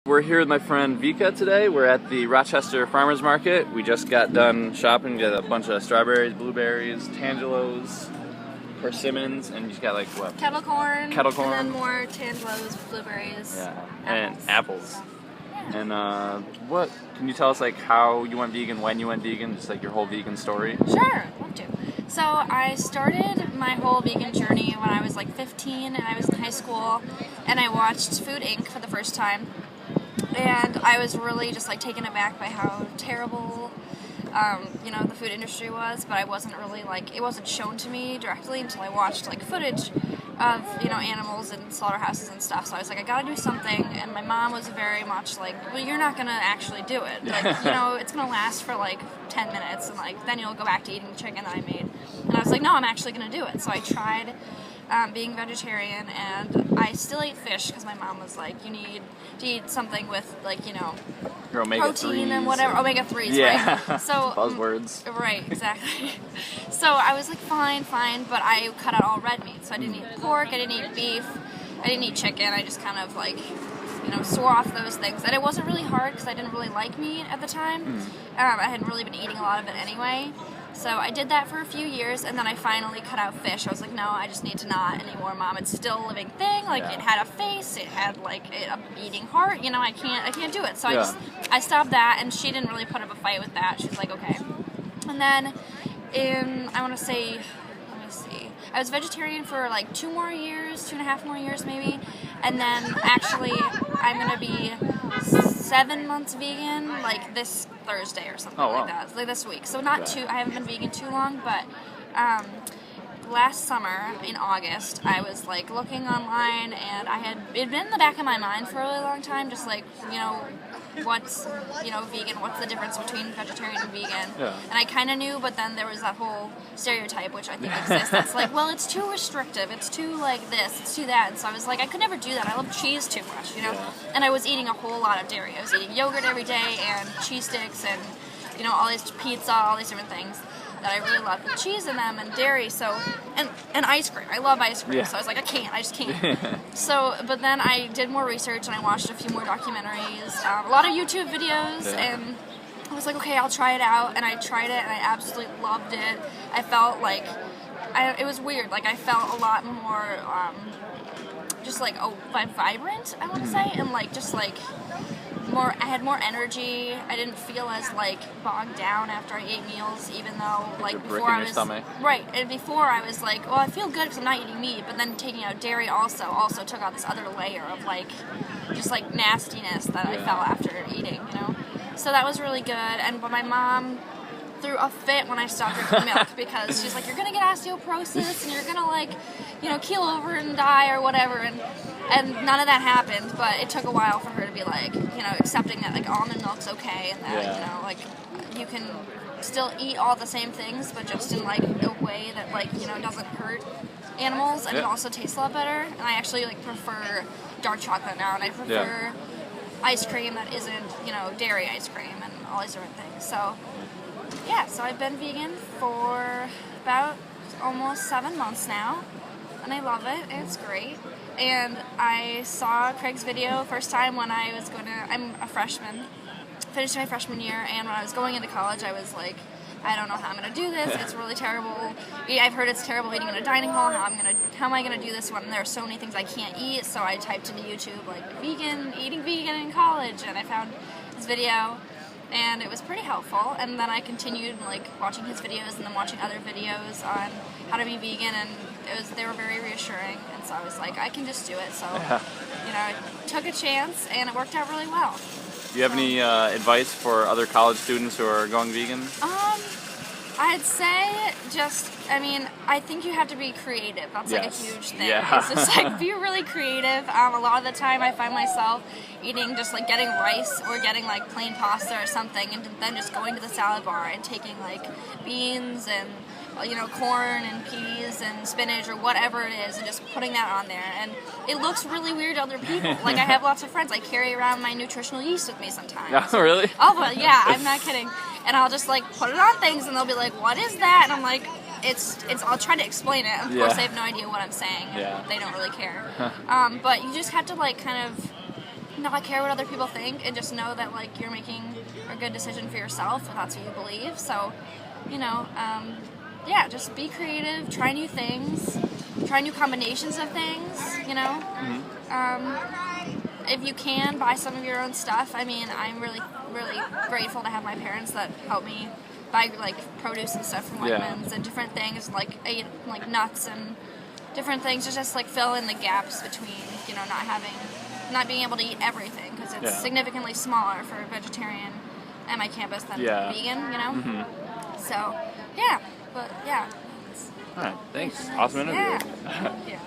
We're here with my friend Vika today. We're at the Rochester Farmers Market. We just got done shopping. We got a bunch of strawberries, blueberries, tangelos, persimmons, and you got like what? Kettle corn. Kettle corn. And then more tangelos, blueberries. Yeah. Apples. And apples. Yeah. And what can you tell us like how you went vegan, when you went vegan, just like your whole vegan story? Sure, love to. So I started my whole vegan journey when I was like 15 and I was in high school, and I watched Food Inc. for the first time. And I was really just like taken aback by how terrible, the food industry was. But I wasn't really like, it wasn't shown to me directly until I watched like footage of, animals in slaughterhouses and stuff. So I was like, I gotta do something. And my mom was very much like, well, you're not gonna actually do it. Like, it's gonna last for like 10 minutes and like, then you'll go back to eating the chicken that I made. And I was like, no, I'm actually gonna do it. So I tried being vegetarian, and I still ate fish because my mom was like, you need to eat something with like, Your protein and whatever, omega-3s, yeah. right? So buzzwords. Right, exactly. So I was like, fine, but I cut out all red meat. So I didn't eat pork, I didn't eat beef, I didn't eat chicken. I just kind of like, swore off those things. And it wasn't really hard because I didn't really like meat at the time. I hadn't really been eating a lot of it anyway. So I did that for a few years, and then I finally cut out fish. I was like, no, I just need to not anymore, Mom. It's still a living thing. Like, It had a face, it had like a beating heart. I can't do it. So I stopped that, and she didn't really put up a fight with that. She's like, okay. And then I was vegetarian for like 2.5 more years maybe, and then actually I'm gonna be 7 months vegan like this Thursday or something like that, like this week. So not too. I haven't been vegan too long, but last summer in August I was like looking online, and it'd been in the back of my mind for a really long time, just like what's vegan, what's the difference between vegetarian and vegan. And I kind of knew, but then there was that whole stereotype which I think exists that's like, well, it's too restrictive, it's too like this, it's too that. And so I was like, I could never do that. I love cheese too much, and I was eating a whole lot of dairy. I was eating yogurt every day and cheese sticks and all these pizza, all these different things that I really love with cheese in them and dairy. So and ice cream. I love ice cream. So I was like, I just can't. So, but then I did more research and I watched a few more documentaries, a lot of YouTube videos, and I was like, okay, I'll try it out. And I tried it and I absolutely loved it. I felt like it was weird. Like I felt a lot more just like vibrant, I want to say, and like just like I had more energy. I didn't feel as like bogged down after I ate meals, even though like before I was right. And before I was like, well, I feel good because I'm not eating meat, but then taking out dairy also took out this other layer of like just like nastiness that I felt after eating, So that was really good. But my mom threw a fit when I stopped drinking milk because she's like, you're gonna get osteoporosis and you're gonna like, keel over and die or whatever, and none of that happened. But it took a while for her to be like, accepting that like almond milk's okay and that like you can still eat all the same things, but just in like a way that like doesn't hurt animals and it also tastes a lot better. And I actually like prefer dark chocolate now, and I prefer ice cream that isn't dairy ice cream and all these different things. So so I've been vegan for about almost 7 months now, and I love it, and it's great. And I saw Craig's video first time when I'm a freshman, finished my freshman year, and when I was going into college, I was like, I don't know how I'm going to do this, it's really terrible. I've heard it's terrible eating in a dining hall, how am I going to do this when there are so many things I can't eat? So I typed into YouTube, like, eating vegan in college, and I found this video, and it was pretty helpful. And then I continued like watching his videos and then watching other videos on how to be vegan, and they were very reassuring. And so I was like, I can just do it. So I took a chance, and it worked out really well. Do you have any advice for other college students who are going vegan? I'd say I think you have to be creative. That's like a huge thing. It's just like be really creative. A lot of the time I find myself eating just like getting rice or getting like plain pasta or something, and then just going to the salad bar and taking like beans and corn and peas and spinach or whatever it is, and just putting that on there. And it looks really weird to other people. Like I have lots of friends. I carry around my nutritional yeast with me sometimes. Oh, really? Oh, but yeah, I'm not kidding. And I'll just like put it on things, and they'll be like, "What is that?" And I'm like, "It's." I'll try to explain it. Of course, they have no idea what I'm saying. They don't really care. But you just have to like kind of not care what other people think and just know that like you're making a good decision for yourself if that's what you believe. So, you know, yeah, just be creative, try new things, try new combinations of things, you know. If you can, buy some of your own stuff. I mean, I'm really, really grateful to have my parents that help me buy like produce and stuff from Wegmans and different things like nuts and different things to just like fill in the gaps between, you know, not being able to eat everything because it's significantly smaller for a vegetarian at my campus than vegan, you know. So, yeah, but yeah. All right, thanks. Awesome interview. Yeah. Yeah.